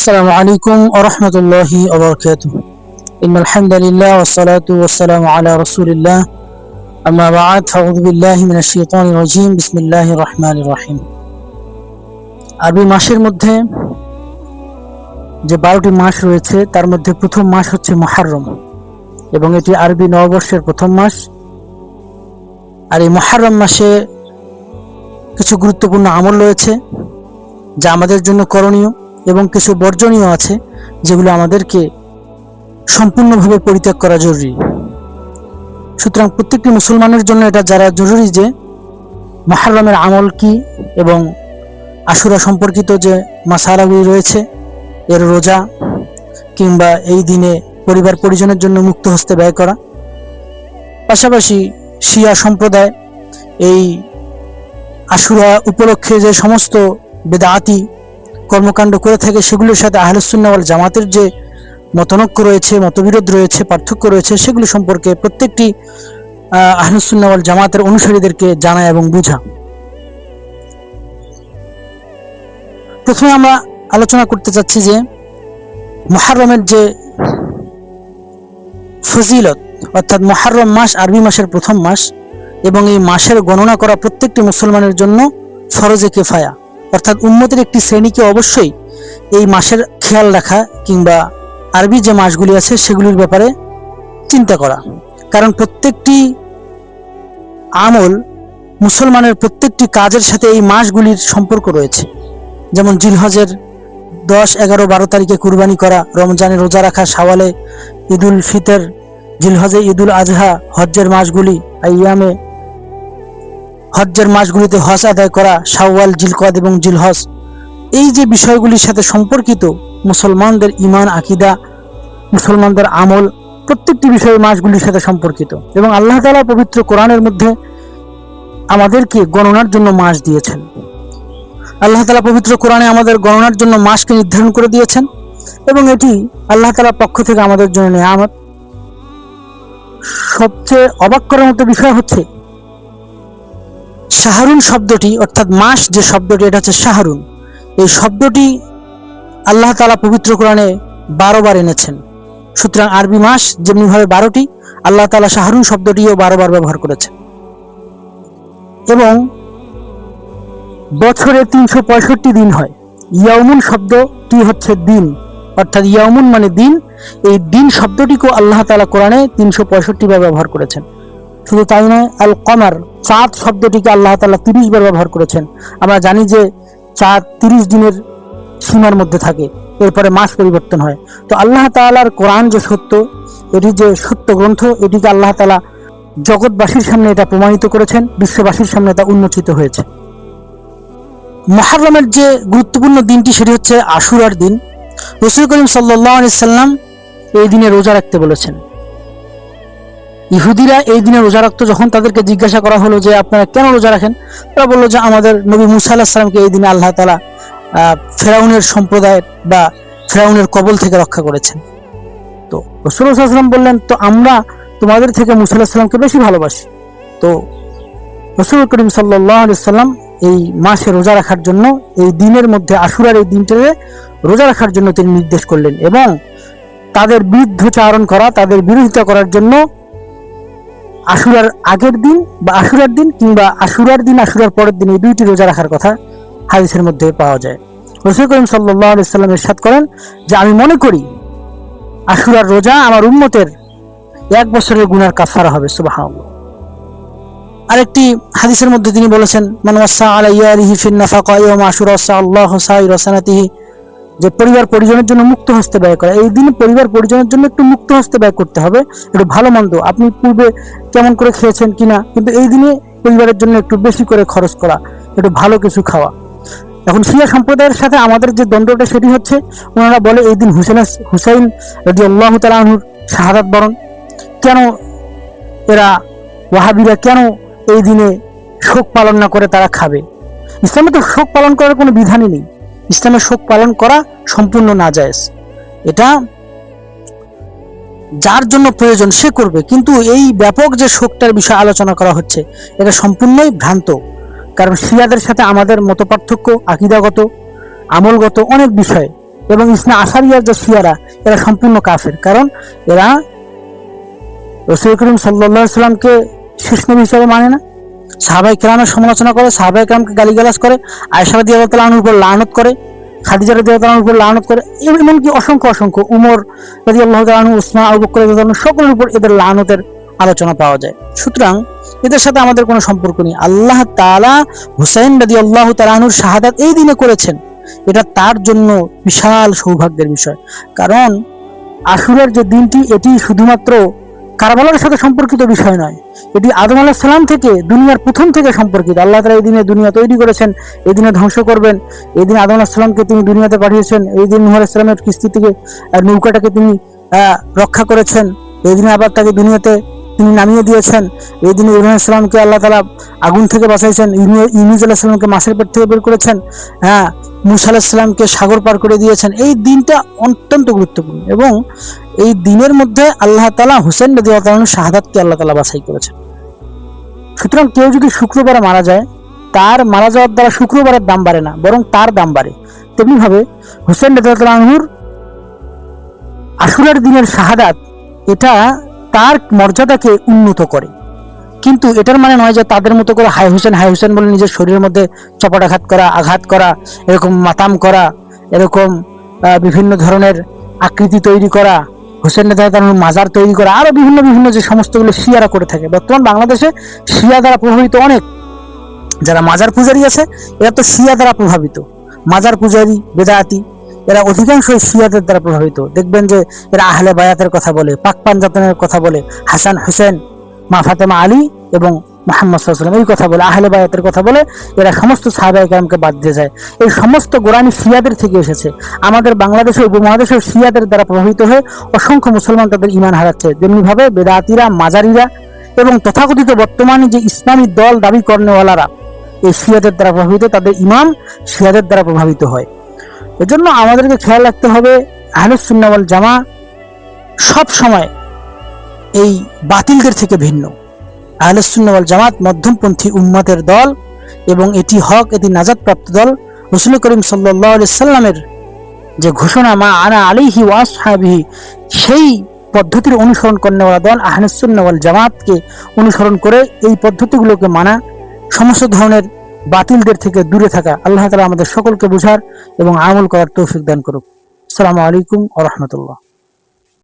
السلام عليكم ورحمة الله وبركاته. إن الحمد لله والصلاة والسلام على رسول الله. أما بعد فأعوذ بالله من الشيطان الرجيم. بسم الله الرحمن الرحيم. আরবি মাসের মধ্যে যে 12টি মাস রয়েছে তার মধ্যে প্রথম মাস হচ্ছে মুহররম এবং এটি আরবি নববর্ষের প্রথম মাস। আর এই মুহররম মাসে কিছু গুরুত্বপূর্ণ আমল রয়েছে যা আমাদের জন্য করণীয় এবং কিছু বর্জনীয় আছে যেগুলো আমাদেরকে সম্পূর্ণভাবে পরিত্যাগ করা জরুরি। সুতরাং প্রত্যেকটি মুসলমানের জন্য এটা যারা জরুরি যে মুহররমের আমল কি এবং আশুরা সম্পর্কিত যে মাসালাগুলি রয়েছে, এর রোজা কিংবা এই দিনে পরিবার পরিজনের জন্য মুক্ত হস্তে ব্যয় করা। পাশাপাশি শিয়া সম্প্রদায় এই আশুরা উপলক্ষে যে সমস্ত বেদাতি কর্মকাণ্ড করে থাকে সেগুলোর সাথে আহলুস সুন্নাহ ওয়াল জামাতের যে মতানৈক্য রয়েছে, মতবিরোধ রয়েছে, পার্থক্য রয়েছে, সেগুলো সম্পর্কে প্রত্যেকটি আহলুস সুন্নাহ ওয়াল জামাতের অনুসারীদেরকে জানা এবং বুঝা। প্রথমে আমরা আলোচনা করতে চাচ্ছি যে মুহররমের যে ফজিলত, অর্থাৎ মুহররম মাস আরবি মাসের প্রথম মাস এবং এই মাসের গণনা করা প্রত্যেকটি মুসলমানের জন্য ফরজে কিফায়া, অর্থাৎ উম্মতের একটি শ্রেণীকে অবশ্যই এই মাসের খেয়াল রাখা কিংবা আরবি যে মাসগুলি আছে সেগুলির ব্যাপারে চিন্তা করা। কারণ প্রত্যেকটি আমল মুসলমানের প্রত্যেকটি কাজের সাথে এই মাসগুলির সম্পর্ক রয়েছে। যেমন জিলহজের 10, 11, 12 তারিখে কুরবানি করা, রমজানে রোজা রাখা, শাওয়ালে ঈদুল ফিতর, জিলহজে ঈদুল আজহা, হজ্জের মাসগুলি আইয়ামে হজ্জের মাসগুলিতে হজ আদায় করা, শাওয়াল, জিলকদ এবং জিলহজ, এই যে বিষয়গুলির সাথে সম্পর্কিত মুসলমানদের ঈমান, আকীদা, মুসলমানদের আমল, প্রত্যেকটি বিষয় মাসগুলির সাথে সম্পর্কিত। এবং আল্লাহ তাআলা পবিত্র কোরআনের মধ্যে আমাদেরকে গণনার জন্য মাস দিয়েছেন। আল্লাহ তাআলা পবিত্র কোরআনে আমাদের গণনার জন্য মাসকে নির্ধারণ করে দিয়েছেন এবং এটি আল্লাহ তাআলার পক্ষ থেকে আমাদের জন্য নিয়ামত। সবচেয়ে অবাক করার মতো বিষয় হচ্ছে শাহরুন শব্দটি, অর্থাৎ মাস যে শব্দটি, এটা হচ্ছে শাহরুন। এই শব্দটি আল্লাহ তাআলা পবিত্র কোরআনে 12 বার এনেছেন। সুতরাং আরবি মাস যেমনিভাবে 12টি, আল্লাহ তাআলা শাহরুন শব্দটিও 12 বার ব্যবহার করেছেন। এবং বছরে 365 দিন হয়। ইয়াউমুন শব্দটি হচ্ছে দিন, অর্থাৎ ইয়াউমুন মানে দিন। এই দিন শব্দটিকেও আল্লাহ তাআলা কোরআনে 365 বার ব্যবহার করেছেন। শুধু তাই নয়, আল কমার চাঁদ শব্দটিকে আল্লাহ তাআলা 30 বার ব্যবহার করেছেন। আমরা জানি যে চাঁদ 30 দিনের সীমার মধ্যে থাকে, এরপরে মাস পরিবর্তন হয়। তো আল্লাহ তাআলার কোরআন যে সত্য, এটি যে সত্য গ্রন্থ, এটিকে আল্লাহ তাআলা জগৎবাসীর সামনে এটা প্রমাণিত করেছেন, বিশ্ববাসীর সামনে তা উন্মোচিত হয়েছে। মুহররমের যে গুরুত্বপূর্ণ দিনটি সেটি হচ্ছে আশুরার দিন। রাসূল করিম সাল্লাল্লাহু আলাইহি সাল্লাম এই দিনে রোজা রাখতে বলেছেন। ইহুদিরা এই দিনে রোজা রাখতো। যখন তাদেরকে জিজ্ঞাসা করা হলো যে আপনারা কেন রোজা রাখেন, তারা বলল যে আমাদের নবী মুসা আলাইহিস সালামকে এই দিনে আল্লাহ তাআলা ফেরাউনের সম্প্রদায় বা ফেরাউনের কবল থেকে রক্ষা করেছেন। তো রাসূল সাল্লাল্লাহু আলাইহি ওয়াসাল্লাম বললেন, তো আমরা তোমাদের থেকে মুসা আলাইহিস সালামকে বেশি ভালোবাসি। তো রাসূল করিম সাল্লাল্লাহু আলাইহি ওয়াসাল্লাম এই মাসে রোজা রাখার জন্য, এই দিনের মধ্যে আশুরার এই দিনটাতে রোজা রাখার জন্য তিনি নির্দেশ করলেন এবং তাদের বিরুদ্ধাচরণ করা, তাদের বিরোধিতা করার জন্য আশুরার আগের দিন বা আশুরার দিন কিংবা আশুরার দিন, আশুরার পরের দিন, এই দুইটি রোজা রাখার কথা হাদিসের মধ্যে পাওয়া যায়। রাসূল করিম সাল্লাল্লাহু আলাইহি ওয়াসাল্লাম ইরশাদ করেন যে আমি মনে করি আশুরার রোজা আমার উম্মতের 1 বছরের গুনার কাফারা হবে। সুবহানাল্লাহ। আরেকটি হাদিসের মধ্যে তিনি বলেছেন, মান ওয়াসা আলা ইয়ালিহি ফিন নাফাকা ইয়াউম আশুরা সাল্লাল্লাহু সাইরা সানাতিহি, যে পরিবার পরিজনের জন্য মুক্ত হস্তে ব্যয় করা। এই দিনে পরিবার পরিজনের জন্য একটু মুক্ত হস্তে ব্যয় করতে হবে। একটু ভালো মন্দ আপনি পূর্বে কেমন করে খেয়েছেন কিনা, কিন্তু এই দিনে পরিবারের জন্য একটু বেশি করে খরচ করা, একটু ভালো কিছু খাওয়া। এখন শিয়া সম্প্রদায়ের সাথে আমাদের যে দ্বন্দ্বটা সেটি হচ্ছে, ওনারা বলে এই দিন হুসাইন রাদিয়াল্লাহু তাআলা আনহুর শাহাদাত বরণ। কেন এরা ওয়াহাবিরা কেন এই দিনে শোক পালন না করে তারা খাবে? ইসলামে তো শোক পালন করার কোনো বিধানই নেই। ইসলামে শোক পালন করা সম্পূর্ণ নাজায়েজ। এটা যার জন্য প্রয়োজন সে করবে, কিন্তু এই ব্যাপক যে শোকটার বিষয়ে আলোচনা করা হচ্ছে এটা সম্পূর্ণই ভ্রান্ত। কারণ শিয়াদের সাথে আমাদের মতপার্থক্য আকীদাগত, আমলগত অনেক বিষয় এবং ইসনা আশারিয়ার যে শিয়ারা, এরা সম্পূর্ণ কাফের। কারণ এরা রাসূল করিম সাল্লাল্লাহু আলাইহি সাল্লামকে শেষ নবী হিসেবে মানে না, সাহাবায়ে কেরামের সমালোচনা করে, সাহাবায়ে কেরামকে গালিগালাজ করে, আয়েশা রাদিয়াল্লাহু তাআলা আনহার উপর লানত করে, খাদিজা রাদিয়াল্লাহু তাআলার উপর লানত করে, এমনকি অসংখ্য উমর রাদিয়াল্লাহু তাআলা আনহু, উসমান, আবু বকর রাদিয়াল্লাহু আনহু সকলের উপর এদের লানতের আলোচনা পাওয়া যায়। সুতরাং এদের সাথে আমাদের কোনো সম্পর্ক নেই। আল্লাহ তাআলা হুসাইন রাদিয়াল্লাহু তাআলা আনহুর শাহাদাত এই দিনে করেছেন, এটা তার জন্য বিশাল সৌভাগ্যের বিষয়। কারণ আশুরার যে দিনটি, এটি শুধুমাত্র কারবালার সাথে সম্পর্কিত বিষয় নয়, এটি আদম আলাইহিস সালাম থেকে, দুনিয়ার প্রথম থেকে সম্পর্কিত। আল্লাহ তাআলা এই দিনে দুনিয়া তৈরি করেছেন, এই দিনে ধ্বংস করবেন, এই দিন আদম আলাইহিস সালামকে তিনি দুনিয়াতে পাঠিয়েছেন, এই দিন নূহ আলাইহিস সালামের কিস্তি থেকে নৌকাটাকে তিনি রক্ষা করেছেন, এই দিনে আবার তাকে দুনিয়াতে তিনি নামিয়ে দিয়েছেন, এই দিনে ইব্রাহিম আলাইহিস সালামকে আল্লাহ তাআলা আগুন থেকে বাঁচাইছেন, ইউনূস আলাইহিস সালামকে মাছের পেট থেকে বের করেছেন, মূসা আলাইহিস সালামকে সাগর পার করে দিয়েছেন। এই দিনটা অত্যন্ত গুরুত্বপূর্ণ এবং এই দিনের মধ্যে আল্লাহ তাআলা হুসাইন রাদিয়াল্লাহু তাআলার শাহাদাতকে আল্লাহ তাআলা বাছাই করেছেন। সুতরাং কেউ যদি শুক্রবারে মারা যায়, তার মারা যাওয়ার দ্বারা শুক্রবারের দাম বাড়ে না, বরং তার দাম বাড়ে। তেমনি ভাবে হুসাইন রাদিয়াল্লাহু তাআলা আনহুর আশুরার দিনের শাহাদাত, এটা তার মর্যাদাকে উন্নত করে। কিন্তু এটার মানে নয় যে তাদের মতো করে হাই হুসেন বলে নিজের শরীরের মধ্যে চপটাঘাত করা, আঘাত করা, এরকম মাতাম করা, এরকম বিভিন্ন ধরনের আকৃতি তৈরি করা, হুসেন রাদিয়াল্লাহু মাজার তৈরি করা, আরো বিভিন্ন যে সমস্তগুলো শিয়ারা করে থাকে। বর্তমান বাংলাদেশে শিয়া দ্বারা প্রভাবিত অনেক যারা মাজার পূজারী আছে, এরা তো শিয়া দ্বারা প্রভাবিত। মাজার পূজারী, বেদাতি, এরা অধিকাংশই শিয়াদের দ্বারা প্রভাবিত। দেখবেন যে এরা আহলে বায়াতের কথা বলে, পাক পাঞ্জাতনের কথা বলে, হাসান হুসেন, মা ফাতেমা আলী এবং মুহাম্মদ সাল্লাল্লাহু আলাইহি ওয়াসাল্লাম এই কথা বলে, আহলে বায়াতের কথা বলে। এরা সমস্ত সাহাবায়ে কেরামকে বাদ দিয়ে যায়। এই সমস্ত গোরানি শিয়াদের থেকে এসেছে। আমাদের বাংলাদেশের উপমহাদেশের শিয়াদের দ্বারা প্রভাবিত হয়ে অসংখ্য মুসলমান তাদের ঈমান হারাচ্ছে। যেমনি ভাবে বেদাতিরা, মাজারিরা এবং তথাকথিত বর্তমানে যে ইসলামী দল দাবি করেনেওয়ালারা এই শিয়াদের দ্বারা প্রভাবিত, তাদের ইমাম শিয়াদের দ্বারা প্রভাবিত হয়। এজন্য আমাদেরকে খেয়াল রাখতে হবে, আহলুস সুন্নাহ ওয়াল জামা সব সময় এই বাতিলদের থেকে ভিন্ন। আহলুস সুন্নাহ ওয়াল জামাত মধ্যমপন্থী উম্মতের দল এবং এটি হক, এটি নাজাতপ্রাপ্ত দল। রাসূল করিম সাল্লাল্লাহু আলাইহি সাল্লামের যে ঘোষণা, মা আনা আলাইহি ওয়া আসহাবিহি, সেই পদ্ধতির অনুসরণ করেনেওয়ালা দল আহলুস সুন্নাহ ওয়াল জামাতকে অনুসরণ করে এই পদ্ধতিগুলোকে মানা, সমস্ত ধরনের বাতিলদের থেকে দূরে থাকা। আল্লাহ তাআলা আমাদের সকলকে বুঝার এবং আমল করার তৌফিক দান করুক। আসসালামু আলাইকুম ওয়া রাহমাতুল্লাহ।